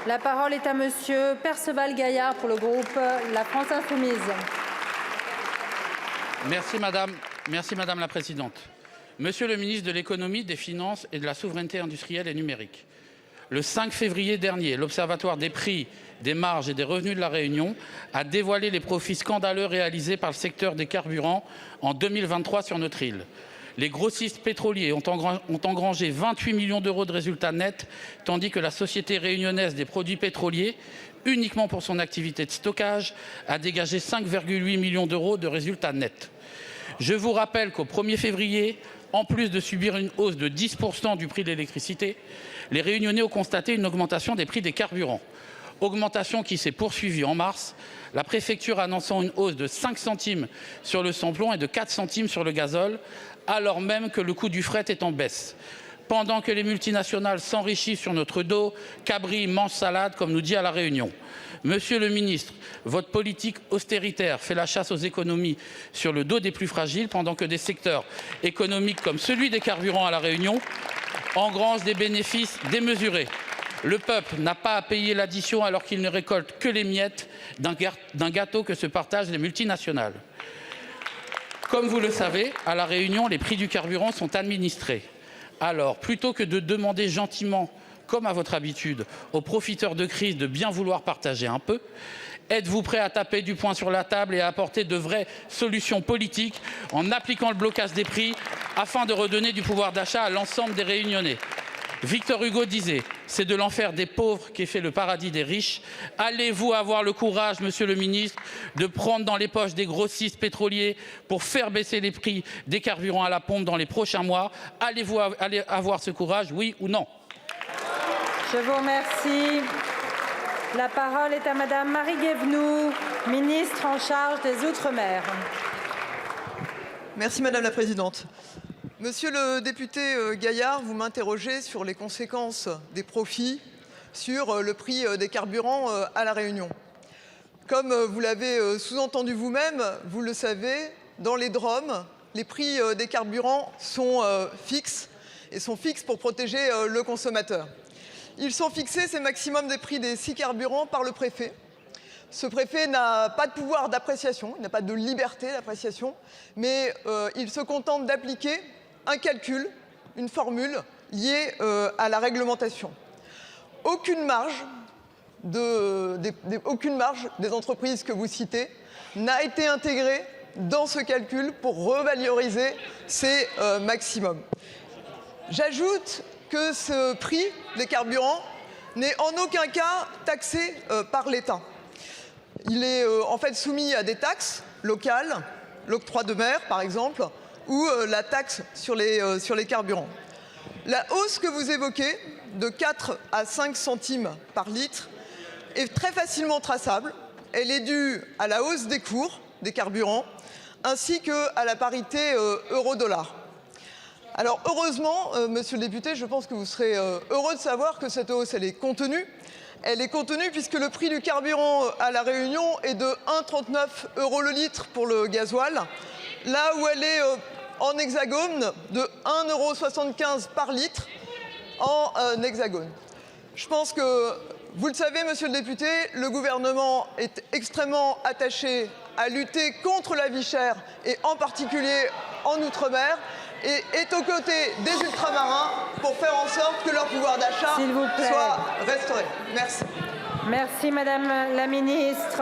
La parole est à monsieur Perceval Gaillard pour le groupe La France Insoumise. Merci Madame la Présidente. Monsieur le ministre de l'Économie, des Finances et de la Souveraineté industrielle et numérique, le 5 février dernier, l'Observatoire des prix, des marges et des revenus de la Réunion a dévoilé les profits scandaleux réalisés par le secteur des carburants en 2023 sur notre île. Les grossistes pétroliers ont engrangé 28 millions d'euros de résultats nets, tandis que la Société réunionnaise des produits pétroliers, uniquement pour son activité de stockage, a dégagé 5,8 millions d'euros de résultats nets. Je vous rappelle qu'au 1er février, en plus de subir une hausse de 10% du prix de l'électricité, les Réunionnais ont constaté une augmentation des prix des carburants. Augmentation qui s'est poursuivie en mars, la préfecture annonçant une hausse de 5 centimes sur le samplon et de 4 centimes sur le gazole, alors même que le coût du fret est en baisse. Pendant que les multinationales s'enrichissent sur notre dos, cabri mange salade, comme nous dit à La Réunion. Monsieur le ministre, votre politique austéritaire fait la chasse aux économies sur le dos des plus fragiles, pendant que des secteurs économiques comme celui des carburants à La Réunion engrangent des bénéfices démesurés. Le peuple n'a pas à payer l'addition alors qu'il ne récolte que les miettes d'un gâteau que se partagent les multinationales. Comme vous le savez, à La Réunion, les prix du carburant sont administrés. Alors, plutôt que de demander gentiment, comme à votre habitude, aux profiteurs de crise de bien vouloir partager un peu, êtes-vous prêt à taper du poing sur la table et à apporter de vraies solutions politiques en appliquant le blocage des prix afin de redonner du pouvoir d'achat à l'ensemble des Réunionnais? Victor Hugo disait « C'est de l'enfer des pauvres qu'est fait le paradis des riches ». Allez-vous avoir le courage, monsieur le ministre, de prendre dans les poches des grossistes pétroliers pour faire baisser les prix des carburants à la pompe dans les prochains mois? Allez-vous avoir ce courage, oui ou non? Je vous remercie. La parole est à madame Marie Guévenoux, ministre en charge des Outre-mer. Merci madame la présidente. Monsieur le député Gaillard, vous m'interrogez sur les conséquences des profits sur le prix des carburants à La Réunion. Comme vous l'avez sous-entendu vous-même, vous le savez, dans les DROM, les prix des carburants sont fixes et sont fixes pour protéger le consommateur. Ils sont fixés, c'est maximum des prix des 6 carburants, par le préfet. Ce préfet n'a pas de pouvoir d'appréciation, il n'a pas de liberté d'appréciation, mais il se contente d'appliquer un calcul, une formule liée à la réglementation. Aucune marge des entreprises que vous citez n'a été intégrée dans ce calcul pour revaloriser ces maximums. J'ajoute que ce prix des carburants n'est en aucun cas taxé par l'État. Il est en fait soumis à des taxes locales, l'octroi de mer par exemple, ou la taxe sur les carburants. La hausse que vous évoquez, de 4 à 5 centimes par litre, est très facilement traçable. Elle est due à la hausse des cours des carburants, ainsi qu'à la parité euro-dollar. Alors heureusement, monsieur le député, je pense que vous serez heureux de savoir que cette hausse, elle est contenue. Elle est contenue puisque le prix du carburant à La Réunion est de 1,39 € le litre pour le gasoil, là où elle est en hexagone de 1,75 € par litre en hexagone. Je pense que vous le savez, monsieur le député, le gouvernement est extrêmement attaché à lutter contre la vie chère et en particulier en Outre-mer et est aux côtés des ultramarins pour faire en sorte que leur pouvoir d'achat soit restauré. Merci. Merci madame la ministre.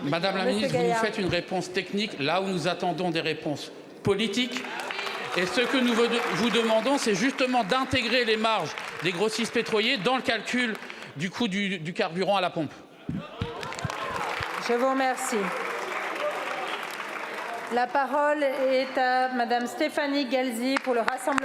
Madame la ministre, vous nous faites une réponse technique là où nous attendons des réponses politiques. Et ce que nous vous demandons, c'est justement d'intégrer les marges des grossistes pétroliers dans le calcul du coût du carburant à la pompe. Je vous remercie. La parole est à madame Stéphanie Galzi pour le Rassemblement.